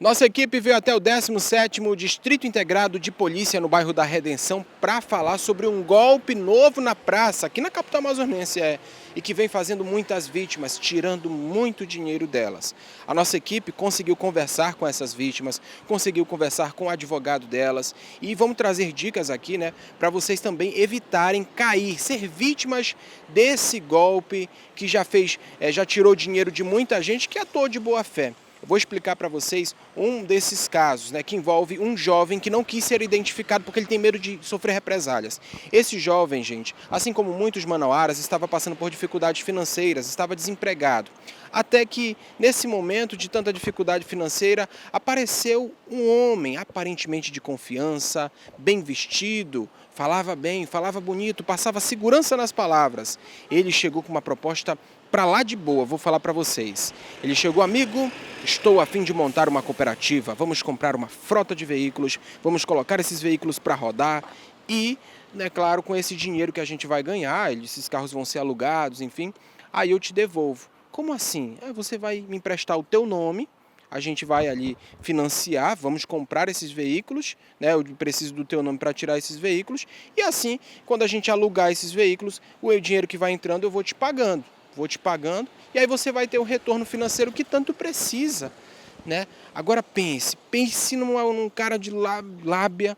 Nossa equipe veio até o 17º Distrito Integrado de Polícia no bairro da Redenção para falar sobre um golpe novo na praça, aqui na capital amazonense, e que vem fazendo muitas vítimas, tirando muito dinheiro delas. A nossa equipe conseguiu conversar com essas vítimas, conseguiu conversar com o advogado delas e vamos trazer dicas aqui, né, para vocês também evitarem cair, ser vítimas desse golpe que já tirou dinheiro de muita gente que atuou de boa fé. Eu vou explicar para vocês um desses casos, né, que envolve um jovem que não quis ser identificado porque ele tem medo de sofrer represálias. Esse jovem, gente, assim como muitos manauaras, estava passando por dificuldades financeiras, estava desempregado. Até que, nesse momento de tanta dificuldade financeira, apareceu um homem aparentemente de confiança, bem vestido, falava bem, falava bonito, passava segurança nas palavras. Ele chegou com uma proposta para lá de boa, vou falar para vocês. Ele chegou, amigo, estou a fim de montar uma cooperativa, vamos comprar uma frota de veículos, vamos colocar esses veículos para rodar e, né, claro, com esse dinheiro que a gente vai ganhar, esses carros vão ser alugados, enfim, aí eu te devolvo. Como assim? Você vai me emprestar o teu nome, a gente vai ali financiar, vamos comprar esses veículos, né? Eu preciso do teu nome para tirar esses veículos e assim, quando a gente alugar esses veículos, o dinheiro que vai entrando eu vou te pagando e aí você vai ter o retorno financeiro que tanto precisa, né? Agora pense num cara de lábia,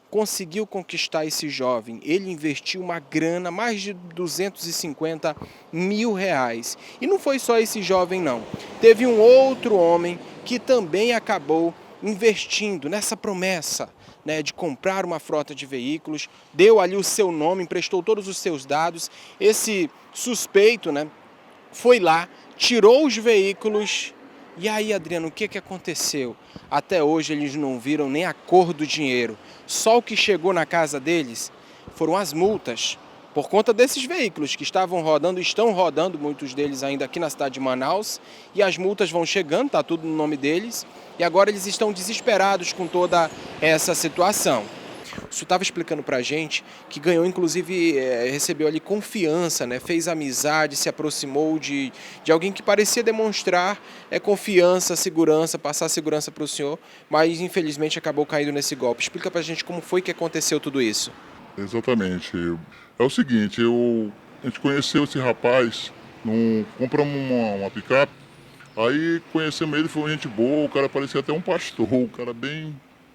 conseguiu conquistar esse jovem. Ele investiu uma grana, mais de 250 mil reais. E não foi só esse jovem, não. Teve um outro homem que também acabou investindo nessa promessa, né, de comprar uma frota de veículos, deu ali o seu nome, emprestou todos os seus dados. Esse suspeito, né, foi lá, tirou os veículos. E aí, Adriano, o que aconteceu? Até hoje eles não viram nem a cor do dinheiro. Só o que chegou na casa deles foram as multas por conta desses veículos que estavam rodando, estão rodando, muitos deles ainda aqui na cidade de Manaus, e as multas vão chegando, tá tudo no nome deles, e agora eles estão desesperados com toda essa situação. O senhor estava explicando para a gente que ganhou, inclusive, recebeu ali confiança, né? Fez amizade, se aproximou de alguém que parecia demonstrar confiança, segurança, passar segurança para o senhor, mas infelizmente acabou caindo nesse golpe. Explica para a gente como foi que aconteceu tudo isso. Exatamente. É o seguinte, a gente conheceu esse rapaz, compramos uma picape, aí conhecemos ele, foi gente boa, o cara parecia até um pastor, o cara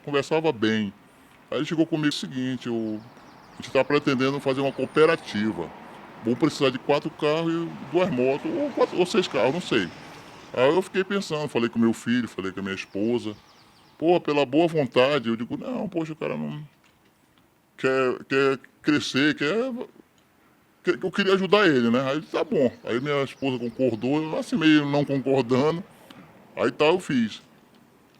conversava bem. Aí ele chegou comigo o seguinte, a gente está pretendendo fazer uma cooperativa. Vou precisar de 4 carros e 2 motos, ou 6 carros, não sei. Aí eu fiquei pensando, falei com meu filho, falei com a minha esposa. Pô, pela boa vontade, eu digo, não, poxa, o cara não quer crescer, eu queria ajudar ele, né? Aí tá bom. Aí minha esposa concordou, eu assim meio não concordando. Aí tá, eu fiz.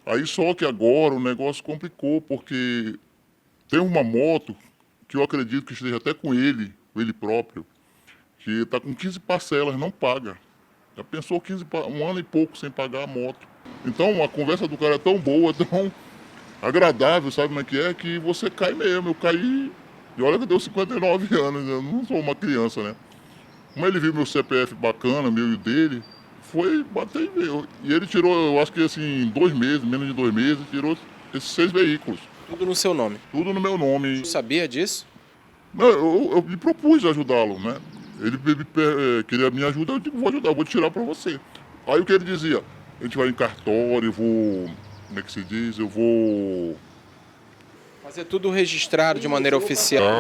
Aí só que agora o negócio complicou, porque tem uma moto que eu acredito que esteja até com ele próprio, que tá com 15 parcelas, não paga. Já pensou 1 ano e pouco sem pagar a moto. Então a conversa do cara é tão boa, tão agradável, sabe como é, que você cai mesmo. Eu caí, e olha que eu tenho 59 anos, eu não sou uma criança, né? Como ele viu meu CPF bacana, meu e o dele, foi bater e veio. E ele tirou, eu acho que assim, em 2 meses, menos de 2 meses, tirou esses 6 veículos. Tudo no seu nome. Tudo no meu nome. Você sabia disso? Não, eu me propus ajudá-lo, né? Queria me ajudar, eu digo, vou ajudar, eu vou tirar pra você. Aí o que ele dizia? A gente vai em cartório, eu vou. Como é que se diz? Eu vou. Fazer tudo registrado de maneira oficial.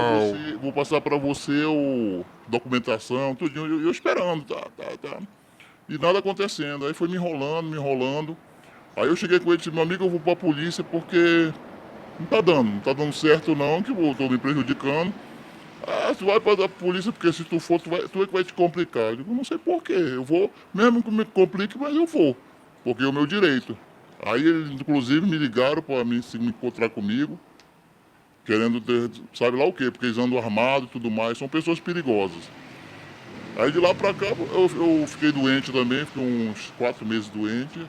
Vou passar pra você o documentação, tudinho, eu esperando, tá. E nada acontecendo. Aí foi me enrolando, me enrolando. Aí eu cheguei com ele e disse, meu amigo, eu vou pra polícia porque não tá dando certo não, que eu tô me prejudicando. Ah, tu vai pra polícia porque se tu for, tu é que vai te complicar. Eu digo, não sei por quê, eu vou, mesmo que me complique, mas eu vou, porque é o meu direito. Aí eles, inclusive, me ligaram para se me encontrar comigo, querendo ter, sabe lá o quê, porque eles andam armados e tudo mais, são pessoas perigosas. Aí de lá pra cá eu fiquei doente também, fiquei uns 4 meses doente.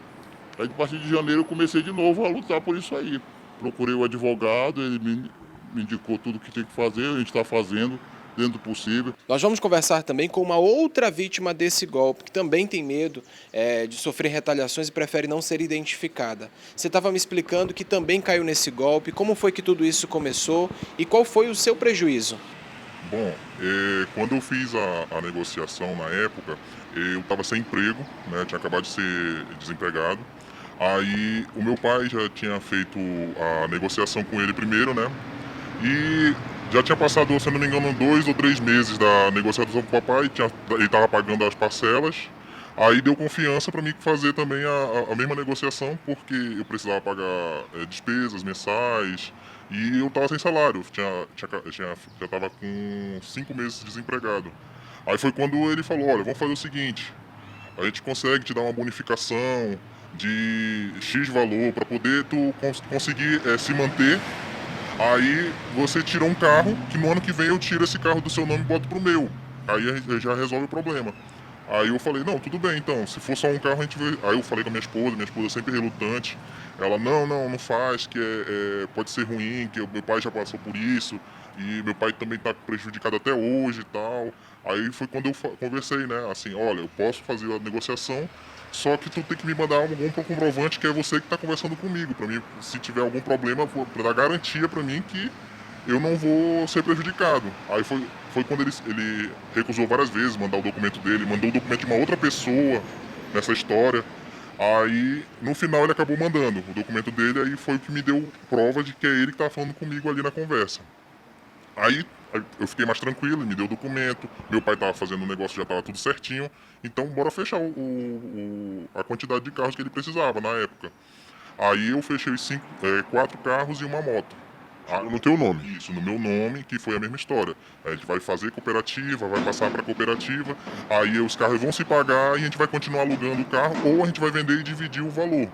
Aí a partir de janeiro eu comecei de novo a lutar por isso aí. Procurei o advogado, ele me indicou tudo que tem que fazer, a gente está fazendo. dentro do possível. Nós vamos conversar também com uma outra vítima desse golpe, que também tem medo de sofrer retaliações e prefere não ser identificada. Você estava me explicando que também caiu nesse golpe, como foi que tudo isso começou e qual foi o seu prejuízo? Bom, quando eu fiz a negociação na época, eu estava sem emprego, né, tinha acabado de ser desempregado. Aí o meu pai já tinha feito a negociação com ele primeiro, né? E já tinha passado, se não me engano, 2 ou 3 meses da negociação com o papai, ele estava pagando as parcelas. Aí deu confiança para mim fazer também a mesma negociação, porque eu precisava pagar despesas mensais e eu estava sem salário, já estava com 5 meses desempregado. Aí foi quando ele falou, olha, vamos fazer o seguinte, a gente consegue te dar uma bonificação de X valor para poder tu conseguir se manter. Aí você tira um carro, que no ano que vem eu tiro esse carro do seu nome e boto pro meu. Aí a gente já resolve o problema. Aí eu falei, não, tudo bem então, se for só um carro a gente vai. Aí eu falei com a minha esposa sempre relutante. Ela, não faz, que pode ser ruim, que o meu pai já passou por isso, e meu pai também tá prejudicado até hoje e tal. Aí foi quando eu conversei, né, assim, olha, eu posso fazer a negociação, só que tu tem que me mandar algum comprovante que é você que tá conversando comigo, pra mim, se tiver algum problema, pra dar garantia pra mim que eu não vou ser prejudicado. Aí foi quando ele recusou várias vezes mandar o documento dele, mandou o documento de uma outra pessoa nessa história. Aí, no final, ele acabou mandando o documento dele, aí foi o que me deu prova de que é ele que estava falando comigo ali na conversa. Aí eu fiquei mais tranquilo, ele me deu o documento, meu pai estava fazendo o negócio, já estava tudo certinho, então bora fechar a quantidade de carros que ele precisava na época. Aí eu fechei 4 carros e uma moto. No teu nome? Isso, no meu nome, que foi a mesma história. A gente vai fazer cooperativa, vai passar para cooperativa, aí os carros vão se pagar e a gente vai continuar alugando o carro ou a gente vai vender e dividir o valor.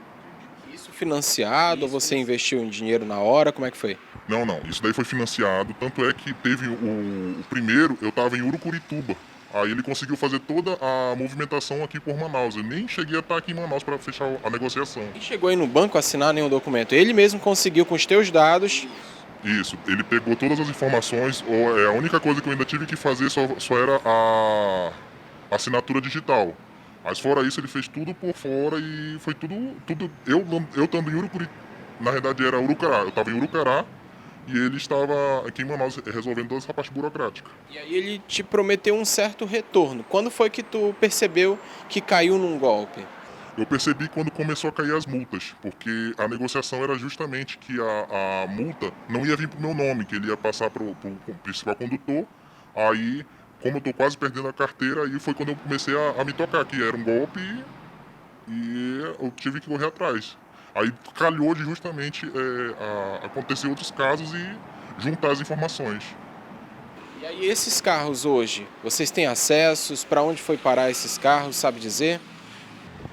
Isso financiado ou você investiu em dinheiro na hora? Como é que foi? Não, isso daí foi financiado, tanto é que teve o primeiro, eu estava em Urucurituba. Aí ele conseguiu fazer toda a movimentação aqui por Manaus. Eu nem cheguei a estar aqui em Manaus para fechar a negociação. E chegou aí no banco assinar nenhum documento? Ele mesmo conseguiu com os teus dados. Isso, ele pegou todas as informações, a única coisa que eu ainda tive que fazer só era a assinatura digital. Mas fora isso ele fez tudo por fora e foi tudo eu estando em Urucuri, na verdade era Urucará, eu estava em Urucará e ele estava aqui em Manaus resolvendo toda essa parte burocrática. E aí ele te prometeu um certo retorno. Quando foi que tu percebeu que caiu num golpe? Eu percebi quando começou a cair as multas, porque a negociação era justamente que a multa não ia vir para o meu nome, que ele ia passar para o principal condutor. Aí, como eu estou quase perdendo a carteira, aí foi quando eu comecei a me tocar, que era um golpe e eu tive que correr atrás. Aí calhou de justamente acontecer outros casos e juntar as informações. E aí esses carros hoje, vocês têm acessos? Para onde foi parar esses carros, sabe dizer?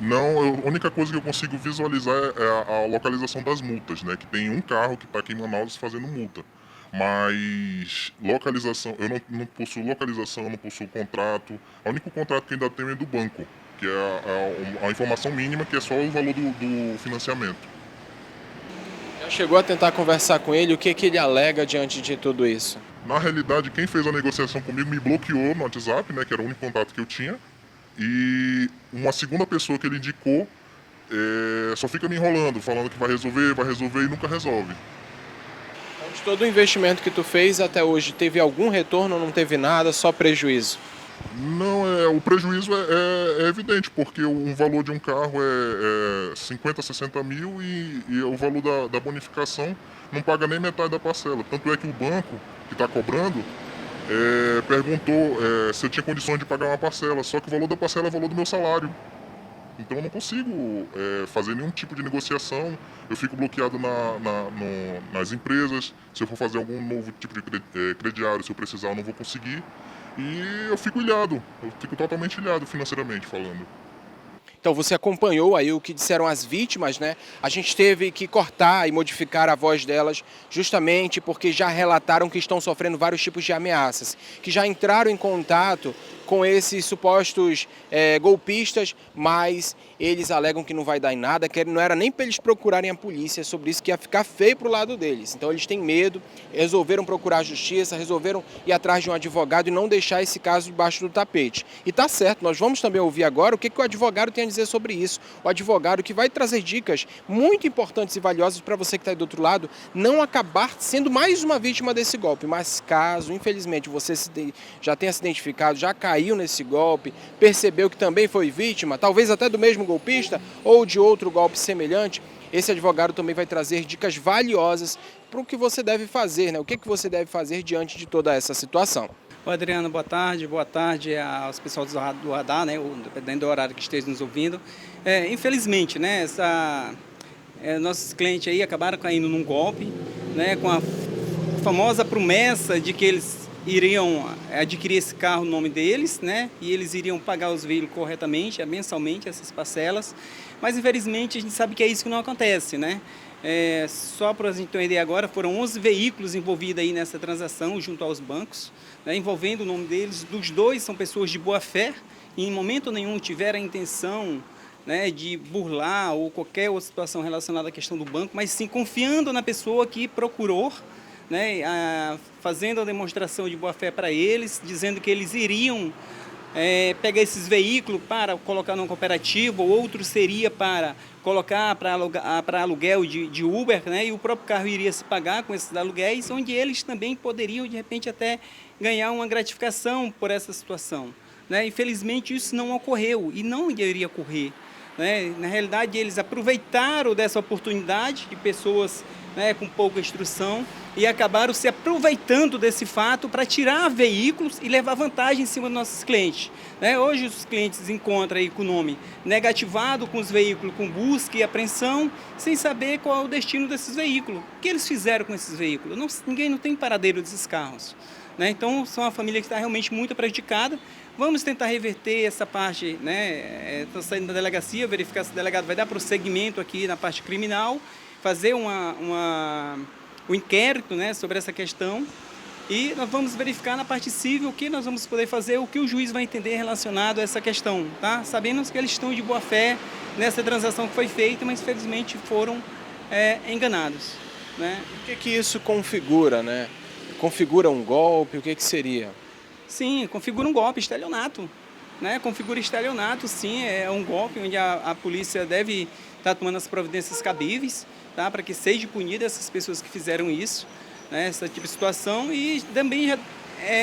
Não, a única coisa que eu consigo visualizar é a localização das multas, né? Que tem um carro que está aqui em Manaus fazendo multa. Mas localização, eu não possuo localização, eu não possuo contrato. O único contrato que ainda tenho é do banco, que é a informação mínima, que é só o valor do financiamento. Já chegou a tentar conversar com ele? O que ele alega diante de tudo isso? Na realidade, quem fez a negociação comigo me bloqueou no WhatsApp, né? Que era o único contato que eu tinha. E uma segunda pessoa que ele indicou só fica me enrolando, falando que vai resolver e nunca resolve. Então, de todo o investimento que tu fez até hoje, teve algum retorno ou não teve nada, só prejuízo? Não, o prejuízo é evidente, porque um valor de um carro é 50, 60 mil e o valor da bonificação não paga nem metade da parcela. Tanto é que o banco que está cobrando perguntou se eu tinha condições de pagar uma parcela, só que o valor da parcela é o valor do meu salário. Então eu não consigo fazer nenhum tipo de negociação, eu fico bloqueado nas empresas, se eu for fazer algum novo tipo de crediário, se eu precisar eu não vou conseguir. E eu fico ilhado, eu fico totalmente ilhado financeiramente falando. Então você acompanhou aí o que disseram as vítimas, né? A gente teve que cortar e modificar a voz delas justamente porque já relataram que estão sofrendo vários tipos de ameaças, que já entraram em contato com esses supostos golpistas, mas eles alegam que não vai dar em nada, que não era nem para eles procurarem a polícia sobre isso, que ia ficar feio para o lado deles. Então eles têm medo, resolveram procurar a justiça, resolveram ir atrás de um advogado e não deixar esse caso debaixo do tapete. E tá certo, nós vamos também ouvir agora o que o advogado tem a dizer sobre isso. O advogado que vai trazer dicas muito importantes e valiosas para você que está aí do outro lado não acabar sendo mais uma vítima desse golpe, mas caso, infelizmente, você já tenha se identificado, já caiu nesse golpe, percebeu que também foi vítima, talvez até do mesmo golpista ou de outro golpe semelhante, esse advogado também vai trazer dicas valiosas para o que você deve fazer, né? O que você deve fazer diante de toda essa situação. Oi, Adriano, boa tarde aos pessoal do Radar, né, dependendo do horário que esteja nos ouvindo. Infelizmente, né, nossos clientes aí acabaram caindo num golpe, né, com a famosa promessa de que eles iriam adquirir esse carro no nome deles, né, e eles iriam pagar os veículos corretamente, mensalmente, essas parcelas, mas infelizmente a gente sabe que é isso que não acontece, né. Só para a gente ter uma ideia agora, foram 11 veículos envolvidos aí nessa transação junto aos bancos, né, envolvendo o nome deles. Dos dois são pessoas de boa fé e em momento nenhum tiveram a intenção, né, de burlar ou qualquer outra situação relacionada à questão do banco, mas sim confiando na pessoa que procurou, né, fazendo a demonstração de boa fé para eles, dizendo que eles iriam pegar esses veículos para colocar numa cooperativa, ou outro seria para colocar para aluguel de Uber, né, e o próprio carro iria se pagar com esses aluguéis, onde eles também poderiam, de repente, até ganhar uma gratificação por essa situação, né? Infelizmente, isso não ocorreu e não iria ocorrer, né? Na realidade, eles aproveitaram dessa oportunidade de pessoas, né, com pouca instrução e acabaram se aproveitando desse fato para tirar veículos e levar vantagem em cima dos nossos clientes, né? Hoje os clientes encontram aí com o nome negativado com os veículos, com busca e apreensão, sem saber qual é o destino desses veículos. O que eles fizeram com esses veículos? Ninguém não tem paradeiro desses carros, né? Então, são uma família que está realmente muito prejudicada. Vamos tentar reverter essa parte, né? Estou saindo da delegacia, verificar se o delegado vai dar prosseguimento aqui na parte criminal, fazer o inquérito, né, sobre essa questão, e nós vamos verificar na parte civil o que nós vamos poder fazer, o que o juiz vai entender relacionado a essa questão, tá? Sabemos que eles estão de boa fé nessa transação que foi feita, mas infelizmente foram enganados, né? O que isso configura, né? Configura um golpe? O que seria? Sim, configura um golpe, estelionato, né? Configura estelionato, sim, é um golpe onde a polícia deve estar tomando as providências cabíveis, tá? Para que seja punida essas pessoas que fizeram isso, né? Essa tipo de situação. E também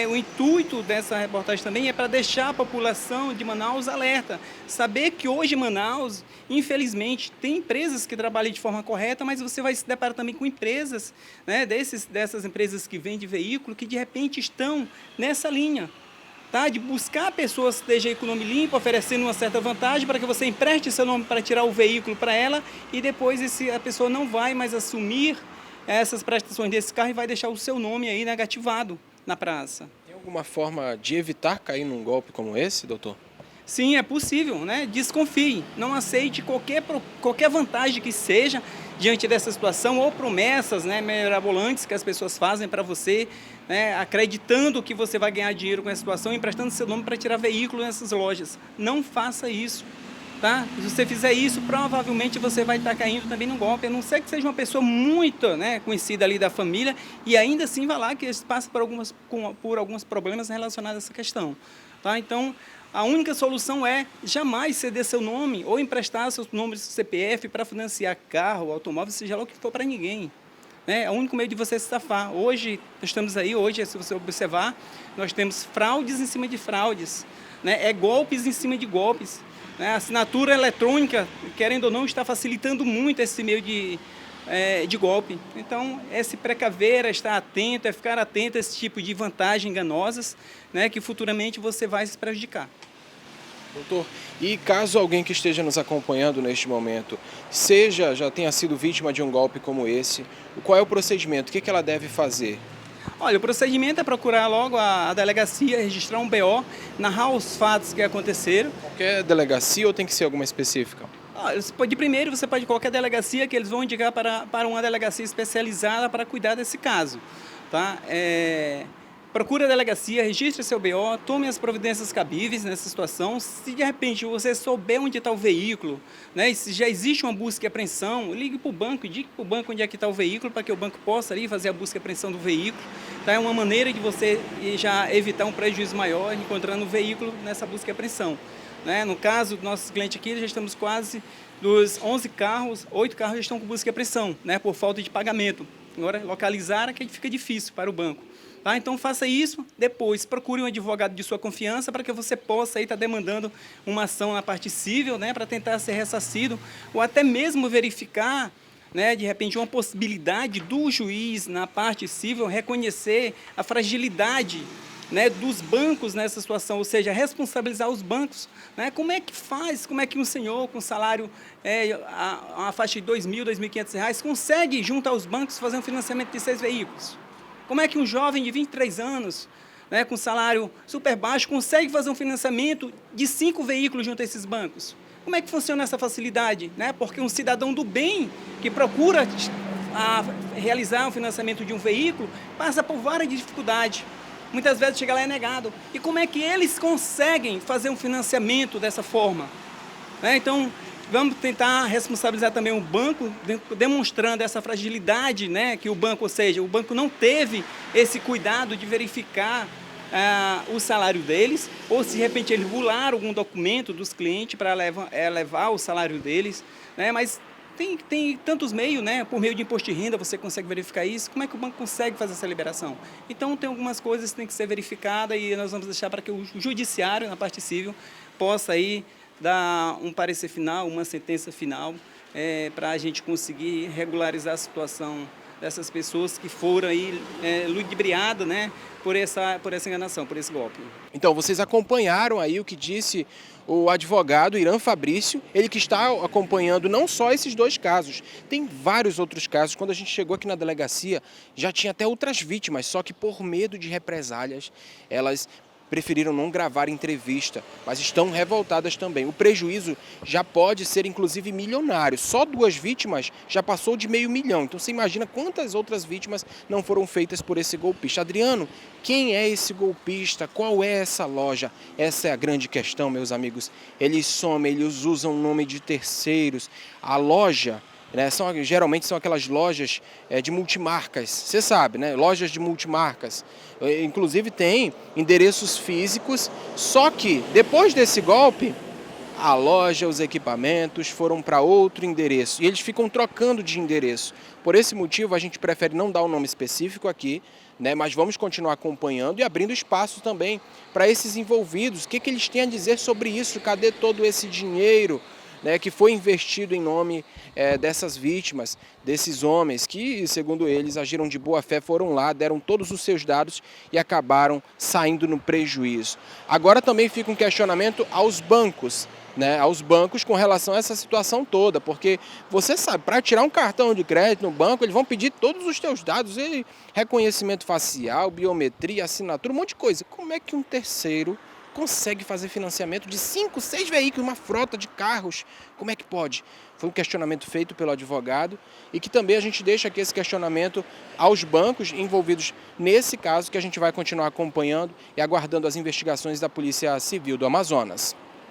o intuito dessa reportagem também é para deixar a população de Manaus alerta, saber que hoje Manaus, infelizmente, tem empresas que trabalham de forma correta, mas você vai se deparar também com empresas, né, dessas empresas que vendem veículo, que de repente estão nessa linha, tá, de buscar pessoas que estejam aí com o nome limpo, oferecendo uma certa vantagem para que você empreste seu nome para tirar o veículo para ela e depois a pessoa não vai mais assumir essas prestações desse carro e vai deixar o seu nome aí negativado na praça. Tem alguma forma de evitar cair num golpe como esse, doutor? Sim, é possível, né? Desconfie, não aceite qualquer vantagem que seja diante dessa situação ou promessas, né, mirabolantes que as pessoas fazem para você, né, acreditando que você vai ganhar dinheiro com essa situação, emprestando seu nome para tirar veículo nessas lojas. Não faça isso, tá? Se você fizer isso, provavelmente você vai estar caindo também num golpe, a não ser que seja uma pessoa muito, né, conhecida ali da família e ainda assim vai lá que passa por alguns problemas relacionados a essa questão, tá? Então, a única solução é jamais ceder seu nome ou emprestar seu nome de CPF para financiar carro, automóvel, seja lá o que for para ninguém. É o único meio de você se safar. Hoje, nós estamos aí, se você observar, nós temos fraudes em cima de fraudes, né? Golpes em cima de golpes. Né? A assinatura eletrônica, querendo ou não, está facilitando muito esse meio de golpe. Então, é se precaver, é estar atento, é ficar atento a esse tipo de vantagens enganosas, né, que futuramente você vai se prejudicar. Doutor, e caso alguém que esteja nos acompanhando neste momento já tenha sido vítima de um golpe como esse, qual é o procedimento? O que ela deve fazer? Olha, o procedimento é procurar logo a delegacia, registrar um BO, narrar os fatos que aconteceram. Qualquer delegacia ou tem que ser alguma específica? Você pode qualquer delegacia que eles vão indicar para uma delegacia especializada para cuidar desse caso, tá? procure a delegacia, registre seu BO, tome as providências cabíveis nessa situação. Se de repente você souber onde está o veículo, né, e se já existe uma busca e apreensão, ligue para o banco, indique para o banco onde é que está o veículo, para que o banco possa ali fazer a busca e apreensão do veículo. Tá? É uma maneira de você já evitar um prejuízo maior encontrando o veículo nessa busca e apreensão. Né? No caso do nosso cliente aqui, já estamos quase dos 11 carros, 8 carros já estão com busca e apreensão, né, por falta de pagamento. Agora, localizar é que fica difícil para o banco. Tá? Então, faça isso, depois procure um advogado de sua confiança para que você possa estar demandando uma ação na parte civil, né, para tentar ser ressarcido, ou até mesmo verificar, né, de repente, uma possibilidade do juiz, na parte civil, reconhecer a fragilidade, né, dos bancos nessa situação, ou seja, responsabilizar os bancos. Né? Como é que faz, como é que um senhor com salário, a faixa de R$2.000, R$2.500, consegue, junto aos bancos, fazer um financiamento de 6 veículos? Como é que um jovem de 23 anos, né, com salário super baixo, consegue fazer um financiamento de 5 veículos junto a esses bancos? Como é que funciona essa facilidade? Né? Porque um cidadão do bem que procura realizar um financiamento de um veículo passa por várias dificuldades. Muitas vezes chega lá e é negado. E como é que eles conseguem fazer um financiamento dessa forma? Né? Então, vamos tentar responsabilizar também o banco, demonstrando essa fragilidade, né, que o banco, ou seja, o banco não teve esse cuidado de verificar o salário deles, ou se de repente eles burlaram algum documento dos clientes para levar o salário deles, né, mas tem tantos meios, né, por meio de imposto de renda você consegue verificar isso. Como é que o banco consegue fazer essa liberação? Então, tem algumas coisas que têm que ser verificadas e nós vamos deixar para que o judiciário, na parte civil, possa aí dar um parecer final, uma sentença final, para a gente conseguir regularizar a situação dessas pessoas que foram aí ludibriadas, né, por essa enganação, por esse golpe. Então, vocês acompanharam aí o que disse o advogado Irã Fabrício, ele que está acompanhando não só esses 2 casos, tem vários outros casos. Quando a gente chegou aqui na delegacia, já tinha até outras vítimas, só que por medo de represálias, elas preferiram não gravar entrevista, mas estão revoltadas também. O prejuízo já pode ser, inclusive, milionário. Só 2 vítimas já passou de R$500 mil. Então, você imagina quantas outras vítimas não foram feitas por esse golpista. Adriano, quem é esse golpista? Qual é essa loja? Essa é a grande questão, meus amigos. Eles somem, eles usam o nome de terceiros. A loja, né, geralmente são aquelas lojas de multimarcas, você sabe, né? Lojas de multimarcas. Inclusive tem endereços físicos, só que depois desse golpe, a loja, os equipamentos foram para outro endereço e eles ficam trocando de endereço. Por esse motivo, a gente prefere não dar um nome específico aqui, né, mas vamos continuar acompanhando e abrindo espaço também para esses envolvidos. O que eles têm a dizer sobre isso? Cadê todo esse dinheiro, né, que foi investido em nome dessas vítimas, desses homens que, segundo eles, agiram de boa fé, foram lá, deram todos os seus dados e acabaram saindo no prejuízo. Agora também fica um questionamento aos bancos, né, aos bancos com relação a essa situação toda, porque você sabe, para tirar um cartão de crédito no banco, eles vão pedir todos os teus dados, reconhecimento facial, biometria, assinatura, um monte de coisa. Como é que um terceiro consegue fazer financiamento de 5, 6 veículos, uma frota de carros? Como é que pode? Foi um questionamento feito pelo advogado e que também a gente deixa aqui esse questionamento aos bancos envolvidos nesse caso, que a gente vai continuar acompanhando e aguardando as investigações da Polícia Civil do Amazonas.